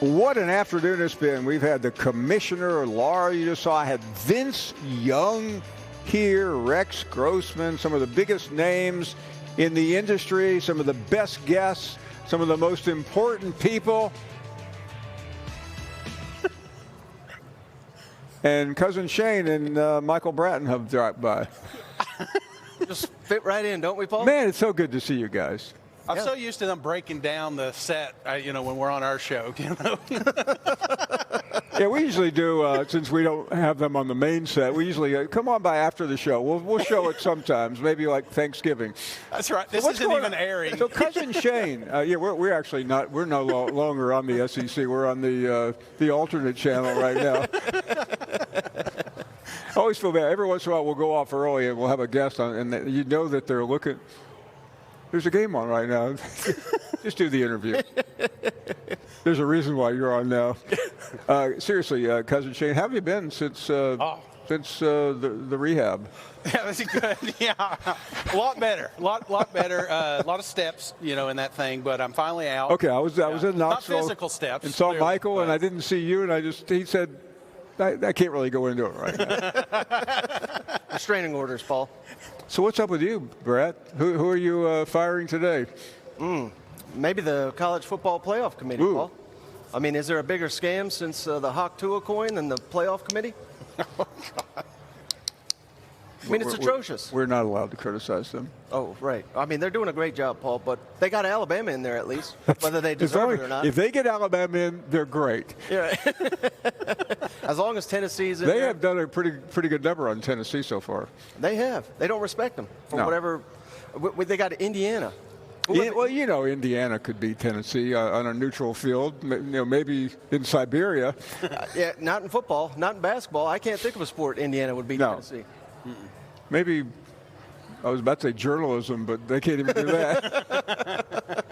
What an afternoon it's been. We've had the commissioner, Laura, you just saw. I had Vince Young here, Rex Grossman, some of the biggest names in the industry, some of the best guests, some of the most important people. And Cousin Shane and Michael Bratton have dropped by. Just fit right in, don't we, Paul? Man, it's so good to see you guys. I'm so used to them breaking down the set, when we're on our show, Yeah, we usually do, since we don't have them on the main set, we usually come on by after the show. We'll show it sometimes, maybe like Thanksgiving. That's right. This isn't even airing. So Cousin Shane, we're actually not, we're no longer on the SEC. We're on the alternate channel right now. I always feel bad. Every once in a while we'll go off early and we'll have a guest on, and you know that they're looking. There's a game on right now. Just do the interview. There's a reason why you're on now. Seriously, Cousin Shane, how have you been since the rehab? Yeah, that's good. Yeah, a lot better. A lot better. A lot of steps, in that thing. But I'm finally out. Okay, I was in Knoxville. Not physical steps. And saw clearly, Michael, and I didn't see you, and he said, I can't really go into it right now. Restraining orders, Paul. So what's up with you, Brett? Who are you firing today? Maybe the college football playoff committee, Ooh. Paul. I mean, is there a bigger scam since the Hawk Tua coin than the playoff committee? Oh, God. I mean, it's atrocious. We're not allowed to criticize them. Oh, right. I mean, they're doing a great job, Paul, but they got Alabama in there at least, whether they deserve it or not. If they get Alabama in, they're great. Yeah. As long as Tennessee's in there. They have done a pretty good number on Tennessee so far. They have. They don't respect them for whatever. They got Indiana. Indiana could beat Tennessee on a neutral field, maybe in Siberia. Yeah, not in football, not in basketball. I can't think of a sport Indiana would beat Tennessee. Maybe, I was about to say journalism, but they can't even do that.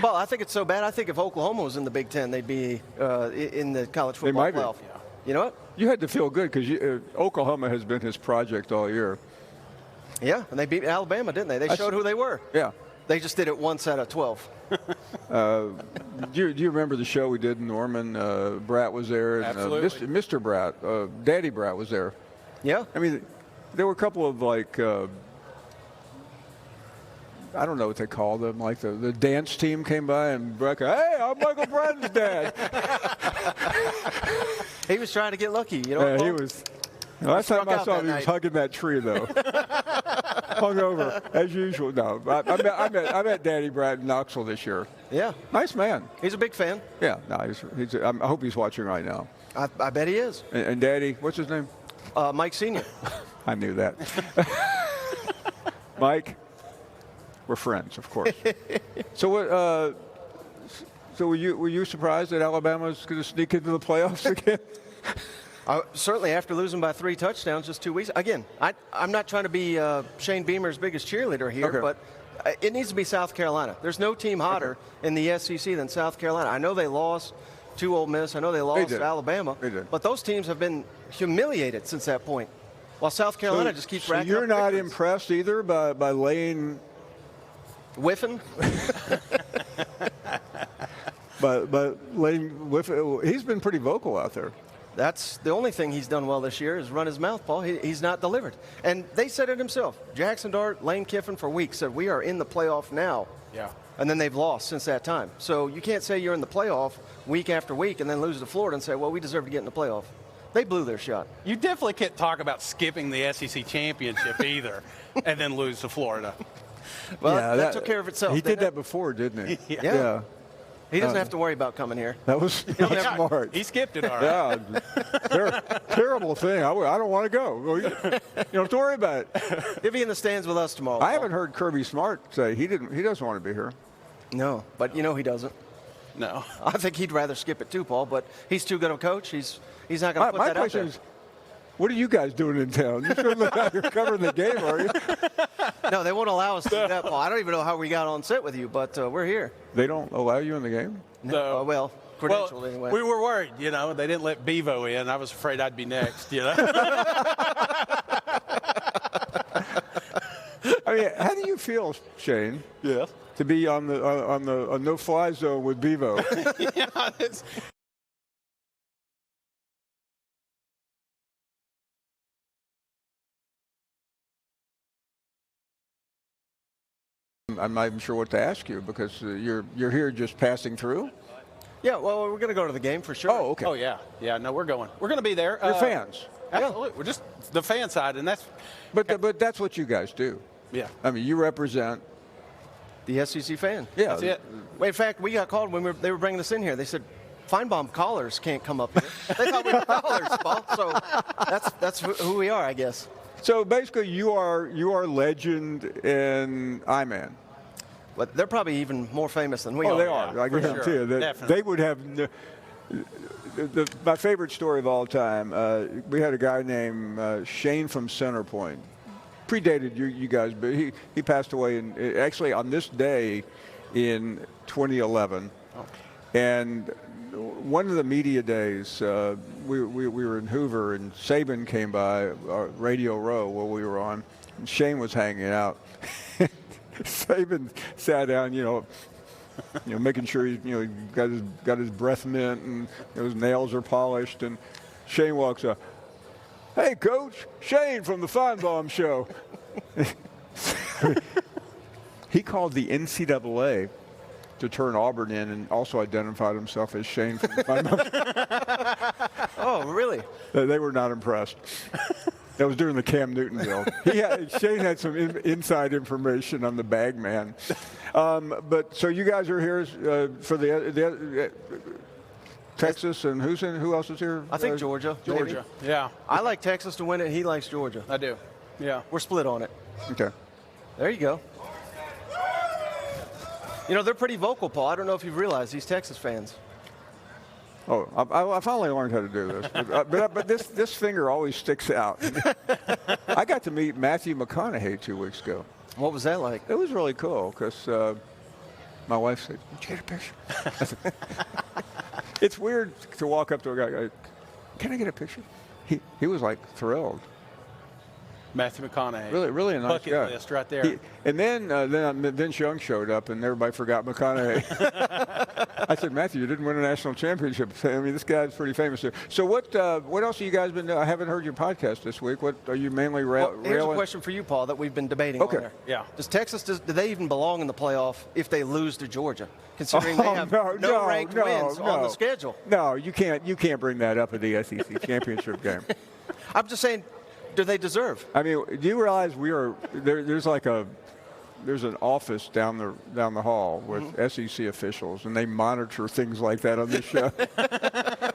Well, I think it's so bad. I think if Oklahoma was in the Big Ten, they'd be in the college football playoff. Be. You know what? You had to feel good because Oklahoma has been his project all year. Yeah, and they beat Alabama, didn't they? They showed who they were. Yeah. They just did it once out of 12. Do you remember the show we did in Norman? Bratt was there. And, Absolutely. Mr. Bratt, Daddy Bratt was there. Yeah. I mean, there were a couple of, I don't know what they call them, like the dance team came by and Bratt goes, "Hey, I'm Michael Bratton's dad." He was trying to get lucky, you know. Yeah, he was. Last time I saw him, he was hugging that tree, though. Hung over, as usual. No, I met Daddy Bratt in Knoxville this year. Yeah. Nice man. He's a big fan. Yeah, no, I hope he's watching right now. I bet he is. And Daddy, what's his name? Mike Sr. I knew that. Mike, we're friends, of course. So what? So were you surprised that Alabama's going to sneak into the playoffs again? Certainly after losing by 3 touchdowns just 2 weeks. Again, I'm not trying to be Shane Beamer's biggest cheerleader here, but it needs to be South Carolina. There's no team hotter in the SEC than South Carolina. I know they lost to Ole Miss. I know they lost to Alabama. They did. But those teams have been humiliated since that point. While South Carolina just keeps racking up you're not victories. impressed either by Lane Whiffen? but Lane Whiffen, he's been pretty vocal out there. That's the only thing he's done well this year is run his mouth, Paul. He's not delivered. And they said it himself. Jackson Dart, Lane Kiffin for weeks said, we are in the playoff now. Yeah. And then they've lost since that time. So you can't say you're in the playoff week after week and then lose to Florida and say, well, we deserve to get in the playoff. They blew their shot. You definitely can't talk about skipping the SEC championship either and then lose to Florida. Well, yeah, that took care of itself. He did that before, didn't he? Yeah. He doesn't have to worry about coming here. That was smart. He skipped it all right. Yeah, terrible thing. I don't want to go. Well, you don't have to worry about it. He'll be in the stands with us tomorrow. I haven't heard Kirby Smart say he doesn't want to be here. No, but he doesn't. No. I think he'd rather skip it too, Paul, but he's too good of a coach. He's not going to put that out there. My question is, what are you guys doing in town? You shouldn't look like you're covering the game, are you? No, they won't allow us to do that, Paul. I don't even know how we got on set with you, but we're here. They don't allow you in the game? No. Well, credentialed anyway. We were worried, They didn't let Bevo in. I was afraid I'd be next, I mean, how do you feel, Shane? Yes. To be on the no-fly zone with Bevo? Yeah, I'm not even sure what to ask you because you're here just passing through. Yeah, well, we're going to go to the game for sure. Oh, okay. Oh, yeah. Yeah, no, we're going. We're going to be there. You're fans. Absolutely. We're just the fan side, and that's. But that's what you guys do. Yeah. I mean, you represent. The SEC fan. Yeah. That's it. Wait, in fact, we got called when they were bringing us in here. They said, Finebaum callers can't come up here. They thought we were callers, Paul. So that's who we are, I guess. So basically, you are legend in I-Man. But they're probably even more famous than we are. Oh, they are. I guarantee you that they would have. My favorite story of all time. We had a guy named Shane from Centerpoint. Predated you guys, but he passed away actually on this day in 2011. Oh. And one of the media days, we were in Hoover, and Saban came by Radio Row where we were on, and Shane was hanging out. Saban sat down, making sure he got his breath mint and his nails are polished, and Shane walks up. Hey, Coach, Shane from the Finebaum Show. He called the NCAA to turn Auburn in and also identified himself as Shane from the Finebaum Show. Oh, really? They were not impressed. That was during the Cam Newton deal. Shane had some inside information on the bag man. But so you guys are here for the Texas, and who else is here? I think Georgia. Georgia. Maybe. Yeah. I like Texas to win it. He likes Georgia. I do. Yeah. We're split on it. Okay. There you go. They're pretty vocal, Paul. I don't know if you've realized these Texas fans. Oh, I finally learned how to do this. But this finger always sticks out. I got to meet Matthew McConaughey 2 weeks ago. What was that like? It was really cool because my wife said, "Did you get a picture?" It's weird to walk up to a guy and go, "Can I get a picture?" He was like thrilled. Matthew McConaughey. Really a nice Bucket guy. list right there. And then Vince Young showed up, and everybody forgot McConaughey. I said, Matthew, you didn't win a national championship. I mean, this guy's pretty famous here. So what else have you guys been doing? I haven't heard your podcast this week. What are you mainly railing? Here's a question for you, Paul, that we've been debating Okay. on there. Yeah. Does Texas, do they even belong in the playoff if they lose to Georgia, considering they have no ranked wins on the schedule? No, you can't bring that up at the SEC championship game. I'm just saying, do they deserve? I mean, do you realize there's an office down the hall with SEC officials, and they monitor things like that on this show.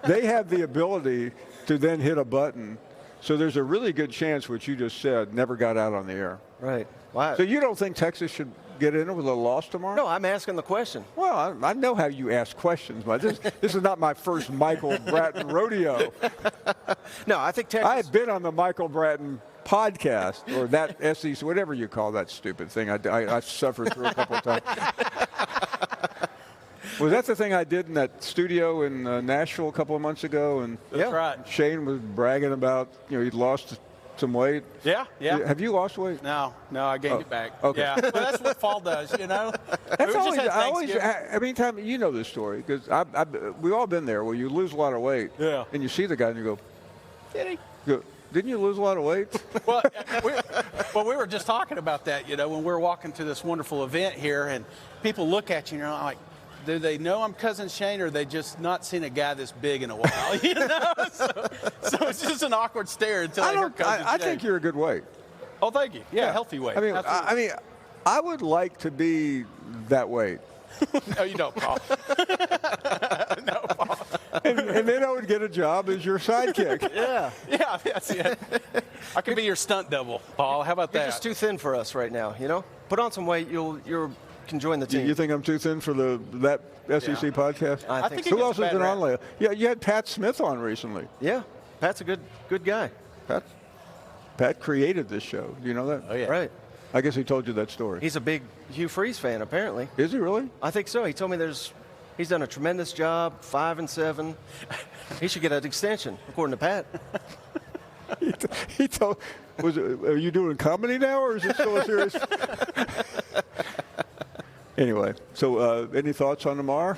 They have the ability to then hit a button. So there's a really good chance what you just said never got out on the air. Right. Why? So you don't think Texas should get in it with a loss tomorrow? No, I'm asking the question. Well, I know how you ask questions, but this is not my first Michael Bratton rodeo. No, I think Texas. I have been on the Michael Bratton podcast, or that SEC, whatever you call that stupid thing. I suffered through a couple of times. Was that the thing I did in that studio in Nashville a couple of months ago? And That's right. Shane was bragging about, he'd lost some weight. Yeah. Have you lost weight? No, I gained it back. Okay. Yeah, but that's what fall does, That's always, anytime you know this story, because we've all been there where you lose a lot of weight. Yeah. And you see the guy and you go, Did he? Didn't you lose a lot of weight? Well, we were just talking about that, when we're walking to this wonderful event here, and people look at you and you're like, do they know I'm Cousin Shane, or they just not seen a guy this big in a while? So it's just an awkward stare until they hear Cousin Shane. I think you're a good weight. Oh, thank you. Yeah, healthy weight. I mean, I would like to be that weight. No, you don't, Paul. No, Paul. And then I would get a job as your sidekick. Yeah, that's it. I could be your stunt double, Paul. How about you're that? just too thin for us right now. Put on some weight, you can join the team. You think I'm too thin for that SEC podcast? I think Who else has been on lately? Yeah, you had Pat Smith on recently. Yeah, Pat's a good guy. Pat created this show. Do you know that? Oh yeah. Right. I guess he told you that story. He's a big Hugh Freeze fan, apparently. Is he really? I think so. He told me he's done a tremendous job, 5-7. He should get an extension, according to Pat. He told. Are you doing comedy now, or is it still a serious? Anyway, so any thoughts on tomorrow?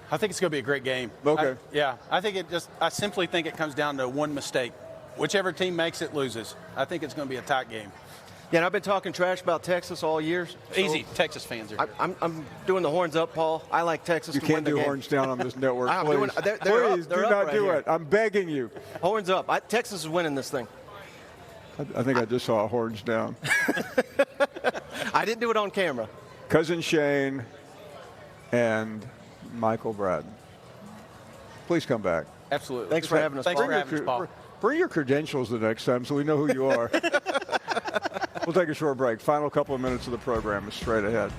I think it's going to be a great game. Okay. I simply think it comes down to one mistake. Whichever team makes it loses. I think it's going to be a tight game. Yeah, and I've been talking trash about Texas all year. So Easy. Texas fans are here. I'm doing the horns up, Paul. I like Texas You to win can't the do game. horns down on this network. I'm Please, doing- they're please up- they're do up not right do here. it. I'm begging you. Horns up. Texas is winning this thing. I think I just saw horns down. I didn't do it on camera. Cousin Shane and Michael Bratton. Please come back. Absolutely. Thanks for having us, Thanks Paul. for having us, Paul. Bring your credentials the next time so we know who you are. We'll take a short break. Final couple of minutes of the program is straight ahead.